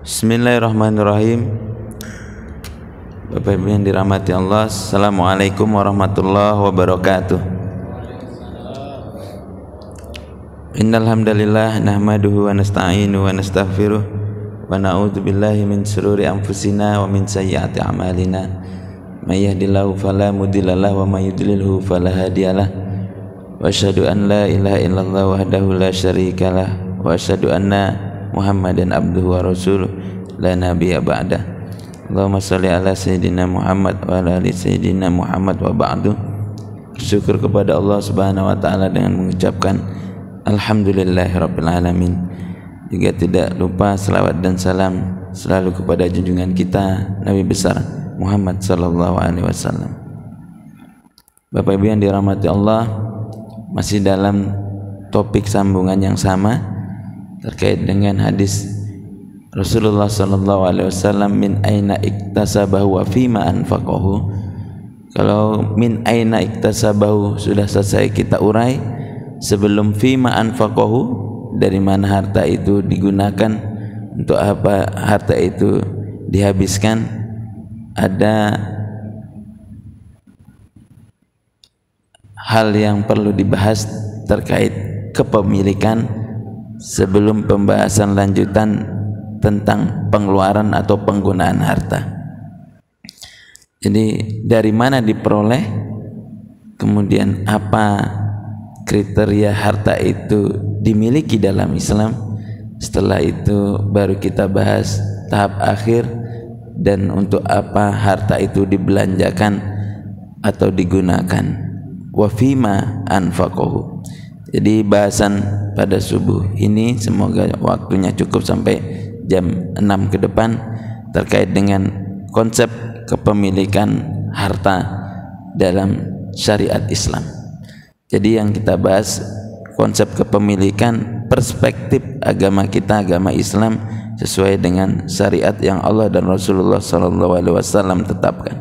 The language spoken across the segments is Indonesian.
Bismillahirrahmanirrahim. Bapak Ibu yang dirahmati Allah, Assalamualaikum warahmatullahi wabarakatuh. Innal hamdalillah nahmaduhu wa nasta'inu wa nastaghfiruh wa na'udzu billahi min shururi anfusina wa min sayyiati a'malina. May yahdihillahu fala mudhillalah wa may yudlilhu fala hadiyalah. Wa asyhadu an la ilaha illallah wahdahu la syarikalah wa asyhadu anna Muhammadan abduhu wa rasuluh la nabiyya ba'dah. Allahumma shalli ala sayyidina Muhammad wa ala ali sayyidina Muhammad wa ba'du. Bersyukur kepada Allah Subhanahu wa taala dengan mengucapkan alhamdulillahirabbil alamin. Juga tidak lupa selawat dan salam selalu kepada junjungan kita Nabi besar Muhammad sallallahu alaihi wasallam. Bapak Ibu yang dirahmati Allah, masih dalam topik sambungan yang sama terkait dengan hadis Rasulullah sallallahu alaihi wasallam, min aina iktasabahu wa fima anfaqahu. Kalau min aina iktasabahu sudah selesai kita urai, sebelum fima anfaqahu, dari mana harta itu digunakan, untuk apa harta itu dihabiskan, ada hal yang perlu dibahas terkait kepemilikan sebelum pembahasan lanjutan tentang pengeluaran atau penggunaan harta. Jadi dari mana diperoleh, kemudian apa kriteria harta itu dimiliki dalam Islam. Setelah itu baru kita bahas tahap akhir, dan untuk apa harta itu dibelanjakan atau digunakan. Wa fima anfaqahu. Jadi bahasan pada subuh ini semoga waktunya cukup sampai jam 6 ke depan terkait dengan konsep kepemilikan harta dalam syariat Islam. Jadi yang kita bahas konsep kepemilikan perspektif agama kita, agama Islam, sesuai dengan syariat yang Allah dan Rasulullah SAW tetapkan.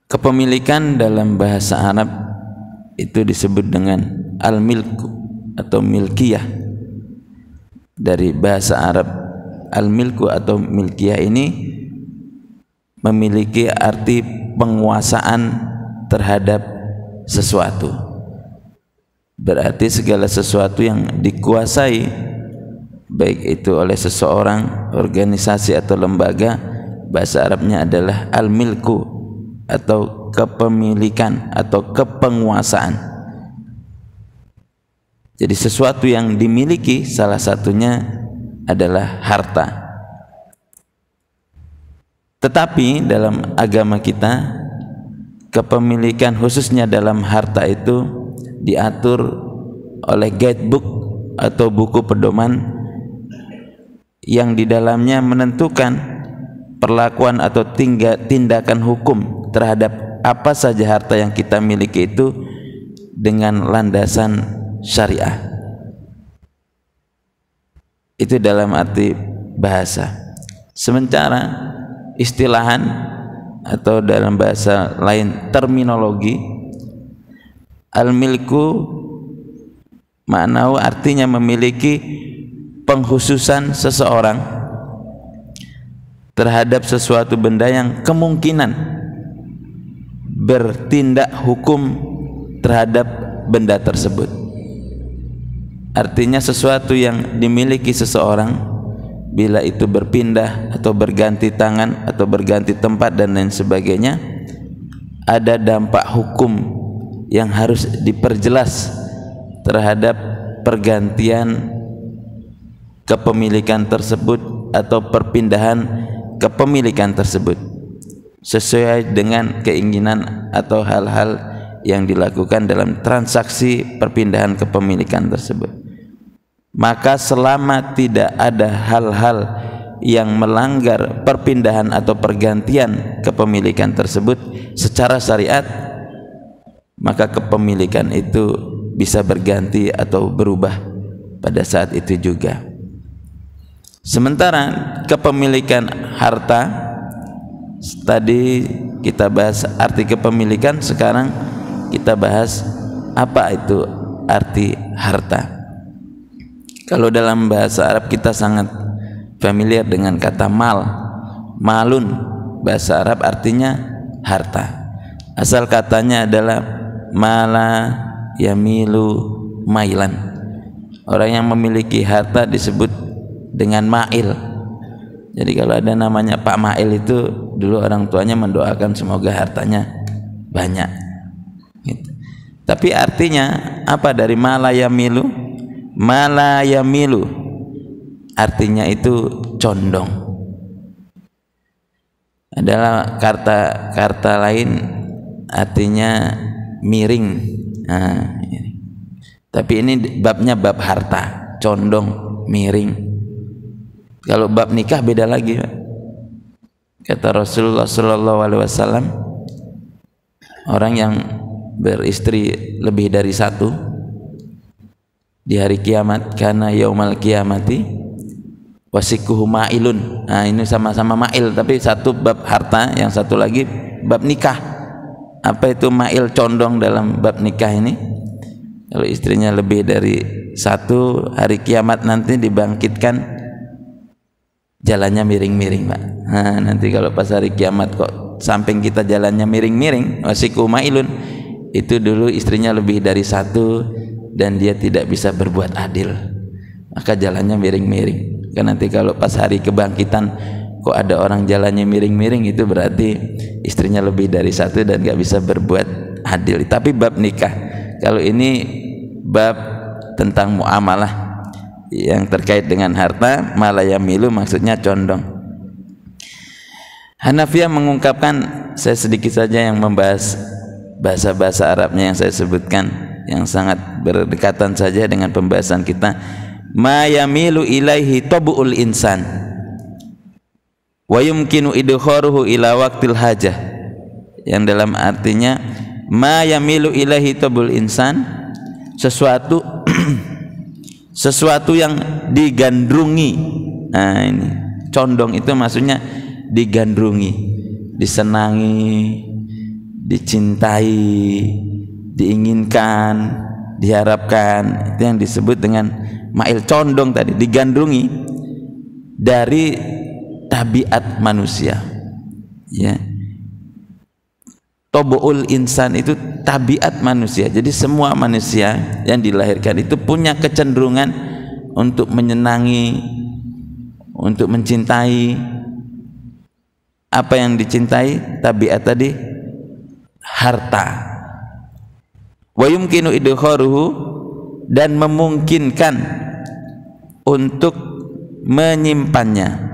Kepemilikan dalam bahasa Arab itu disebut dengan al-milku atau milkiyah. Dari bahasa Arab, al-milku atau milkiyah ini memiliki arti penguasaan terhadap sesuatu. Berarti segala sesuatu yang dikuasai, baik itu oleh seseorang, organisasi atau lembaga, bahasa Arabnya adalah al-milku atau kepemilikan atau kepenguasaan. Jadi sesuatu yang dimiliki, salah satunya adalah harta. Tetapi dalam agama kita, kepemilikan khususnya dalam harta itu diatur oleh guidebook atau buku pedoman yang di dalamnya menentukan perlakuan atau tindakan hukum terhadap apa saja harta yang kita miliki itu dengan landasan syariah. Itu dalam arti bahasa. Sementara istilahan atau dalam bahasa lain terminologi, al-milku maknanya artinya memiliki pengkhususan seseorang terhadap sesuatu benda yang kemungkinan bertindak hukum terhadap benda tersebut. Artinya sesuatu yang dimiliki seseorang, bila itu berpindah atau berganti tangan atau berganti tempat dan lain sebagainya, ada dampak hukum yang harus diperjelas terhadap pergantian kepemilikan tersebut atau perpindahan kepemilikan tersebut, sesuai dengan keinginan atau hal-hal yang dilakukan dalam transaksi perpindahan kepemilikan tersebut. Maka selama tidak ada hal-hal yang melanggar perpindahan atau pergantian kepemilikan tersebut secara syariat, maka kepemilikan itu bisa berganti atau berubah pada saat itu juga. Sementara kepemilikan harta, tadi kita bahas arti kepemilikan, sekarang kita bahas apa itu arti harta. Kalau dalam bahasa Arab kita sangat familiar dengan kata mal. Malun bahasa Arab artinya harta. Asal katanya adalah mala yamilu mailan. Orang yang memiliki harta disebut dengan mail. Jadi kalau ada namanya Pak Mail itu dulu orang tuanya mendoakan semoga hartanya banyak gitu. Tapi artinya apa dari malayamilu? Malayamilu artinya itu condong. Adalah kata lain artinya miring. Nah, ini. Tapi ini babnya bab harta, condong, miring. Kalau bab nikah beda lagi, Pak. Kata Rasulullah SAW, orang yang beristri lebih dari satu di hari kiamat, karena yaumal kiamati wasikuhu ma'ilun. Nah, ini sama-sama ma'il, tapi satu bab harta, yang satu lagi bab nikah. Apa itu ma'il, condong dalam bab nikah ini? Kalau istrinya lebih dari satu, hari kiamat nanti dibangkitkan jalannya miring-miring, Pak. Nah, nanti kalau pas hari kiamat kok samping kita jalannya miring-miring, wasiku ma'ilun, itu dulu istrinya lebih dari satu dan dia tidak bisa berbuat adil, maka jalannya miring-miring. Kan nanti kalau pas hari kebangkitan kok ada orang jalannya miring-miring, itu berarti istrinya lebih dari satu dan gak bisa berbuat adil. Tapi bab nikah, kalau ini bab tentang muamalah yang terkait dengan harta, malayamilu maksudnya condong. Hanafiyah mengungkapkan, saya sedikit saja yang membahas bahasa-bahasa Arabnya yang saya sebutkan, yang sangat berdekatan saja dengan pembahasan kita. Ma yamilu ilaihi tabu'ul insan wa yumkinu idkharuhu ila waqtil hajah, yang dalam artinya ma yamilu ilaihi tabu'ul insan, sesuatu yang digandrungi. Nah, ini condong itu maksudnya digandrungi, disenangi, dicintai, diinginkan, diharapkan. Itu yang disebut dengan mail, condong tadi, digandrungi dari tabiat manusia, ya. Tobu'ul insan itu tabiat manusia. Jadi semua manusia yang dilahirkan itu punya kecenderungan untuk menyenangi, untuk mencintai. Apa yang dicintai? Tabiat tadi, harta. Wa yumkinu idkharuhu, dan memungkinkan untuk menyimpannya.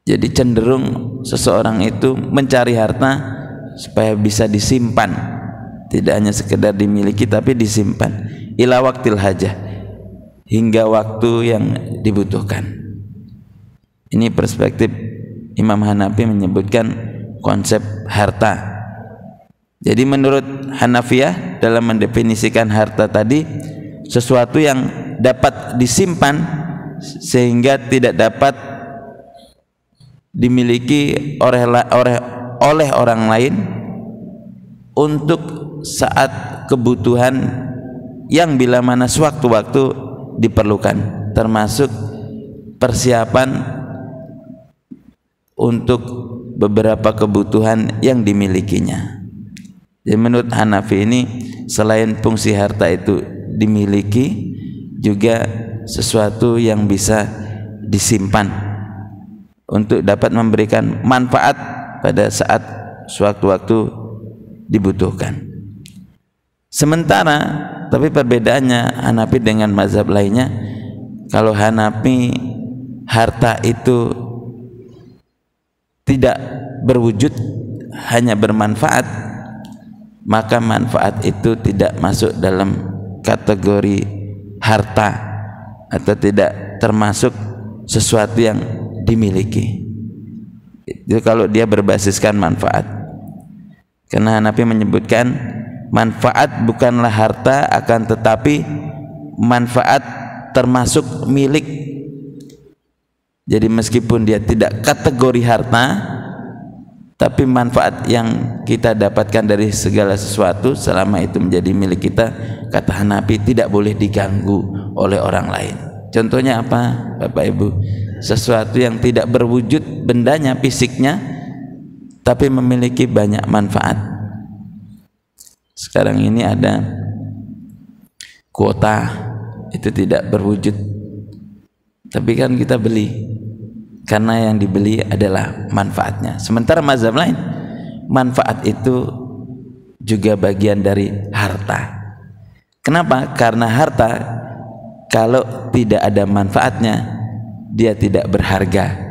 Jadi cenderung seseorang itu mencari harta supaya bisa disimpan, tidak hanya sekedar dimiliki tapi disimpan. Ila waqtil hajah, hingga waktu yang dibutuhkan. Ini perspektif Imam Hanafi menyebutkan konsep harta. Jadi menurut Hanafiyah dalam mendefinisikan harta tadi, sesuatu yang dapat disimpan sehingga tidak dapat dimiliki oleh orang lain untuk saat kebutuhan yang bila mana sewaktu-waktu diperlukan, termasuk persiapan untuk beberapa kebutuhan yang dimilikinya. Jadi menurut Hanafi ini, selain fungsi harta itu dimiliki, juga sesuatu yang bisa disimpan untuk dapat memberikan manfaat pada saat sewaktu-waktu dibutuhkan. Sementara, tapi perbedaannya Hanafi dengan mazhab lainnya, kalau Hanafi harta itu tidak berwujud, hanya bermanfaat, maka manfaat itu tidak masuk dalam kategori harta atau tidak termasuk sesuatu yang dimiliki. Itu kalau dia berbasiskan manfaat. Karena Hanafi menyebutkan manfaat bukanlah harta, akan tetapi manfaat termasuk milik. Jadi meskipun dia tidak kategori harta, tapi manfaat yang kita dapatkan dari segala sesuatu selama itu menjadi milik kita, kata Hanafi, tidak boleh diganggu oleh orang lain. Contohnya apa Bapak Ibu? Sesuatu yang tidak berwujud bendanya, fisiknya, tapi memiliki banyak manfaat. Sekarang ini ada kuota, itu tidak berwujud, tapi kan kita beli, karena yang dibeli adalah manfaatnya. Sementara mazhab lain, manfaat itu juga bagian dari harta. Kenapa? Karena harta kalau tidak ada manfaatnya, dia tidak berharga.